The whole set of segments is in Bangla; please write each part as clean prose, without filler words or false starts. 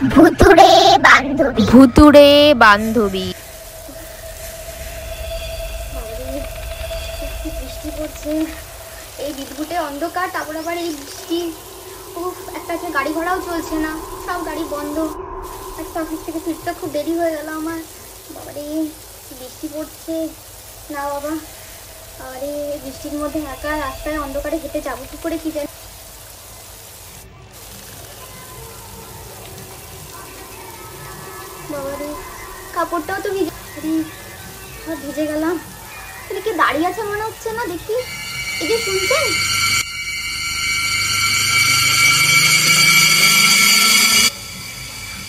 ভুতুড়ে বান্ধবী। ভুতুড়ে বান্ধবী। বৃষ্টি পড়ছে, এই বিদ্যুটে অন্ধকার, তারপর আবার এই বৃষ্টি। একটা আছে গাড়ি ঘোড়াও চলছে না, সব গাড়ি বন্ধ। একটা অফিস থেকে ফিরতে খুব দেরি হয়ে গেল আমার। বাবারে বৃষ্টি পড়ছে না বাবা, আরে বৃষ্টির মধ্যে একা রাস্তায় অন্ধকারে হেঁটে যাবো কি করে কি জানি। বাবারে কাপড়টাও তো ভিজে, সব ভিজে গেলাম। কি দাঁড়িয়ে আছে মনে হচ্ছে না, দেখি এই যে শুনছেন।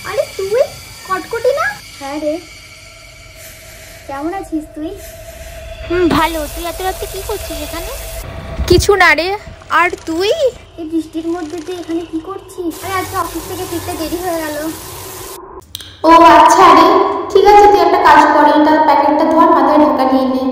আরে তুই কটকটি না? হ্যাঁ রে, কেমন আছিস তুই? ভালো। তুই এত রাতে কি করছিস এখানে? কিছু না রে। আর তুই? এই বৃষ্টির মধ্যে তুই এখানে কি করছিস? আরে আজকে অফিস থেকে ফিরতে দেরি হয়ে গেল। ও আচ্ছা রে, ঠিক আছে তুই একটা কাজ কর, এটা প্যাকেটটা ধর, মাথায় ঢাকা নিয়ে নে।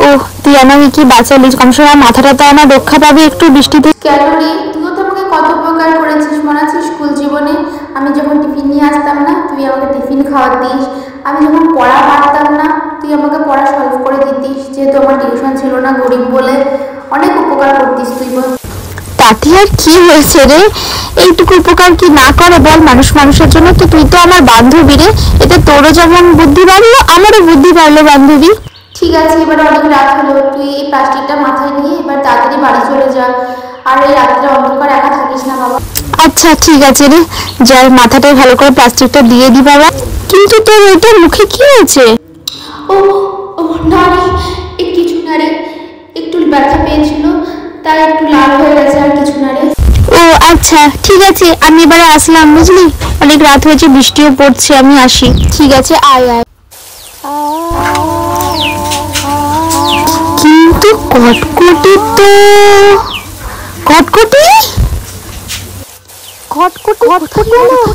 ও তুই আমাকে কি বাঁচালিস, কমসে কম মাথাটা তো আমার রক্ষা পাবে একটু বৃষ্টিতে। কেন রে, তুইও তো আমাকে কত উপকার করেছিস মনে আছে স্কুল জীবনে। আমি যখন টিফিন নিয়ে আসতাম না, তুই আমাকে টিফিন খাওয়াতিস। আমি যখন পড়া পারতাম না, তুই আমাকে পড়া সলভ করে দিতিস, যেহেতু আমার টিউশন ছিল না, গরিব বলে। অনেক উপকার করতিস তুই। তাতে আর কি হয়েছে রে, এইটুকু উপকার কি না করে বল মানুষ মানুষের জন্য। তো তুই তো আমার বান্ধবী রে, এতে তোরও যেমন বুদ্ধি বাড়লো আমারও বুদ্ধি বাড়লো বান্ধবী। ঠিক আছে, এবার অনেক রাত হলো, তুই এই প্লাস্টিকটা মাথায় নিয়ে এবার তাড়াতাড়ি বাড়ি চলে যা। আর এই রাত্রে অন্ধকার একা থাকিস না বাবা। আচ্ছা ঠিক আছে রে, যার মাথাটায় ভালো করে প্লাস্টিকটা দিয়ে দি বাবা। কিন্তু তোর ওইটা মুখে কি হয়েছে? ও ও না রে, কিছু না রে, একটু ব্যথা পেয়েছিল তাই একটু লাল হয়ে গেছে, আর কিছু না রে। ও আচ্ছা ঠিক আছে, আমি এবারে আসলাম বুঝলি, অনেক রাত হয়েছে, বৃষ্টিও পড়ছে, আমি আসি। ঠিক আছে আয় আয়। কিন্তু কটকটি তো কটকটি কটকটি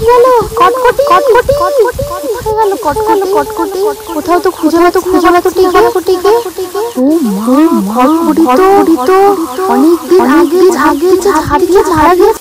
গেল, কটকটি কটকটি কোথায় গেল? কটকটি কোথাও তো খুঁজে না তো কটকটিকে। ও মা, কটকটি তো অনেকদিন আগে ছাড়া গেছে।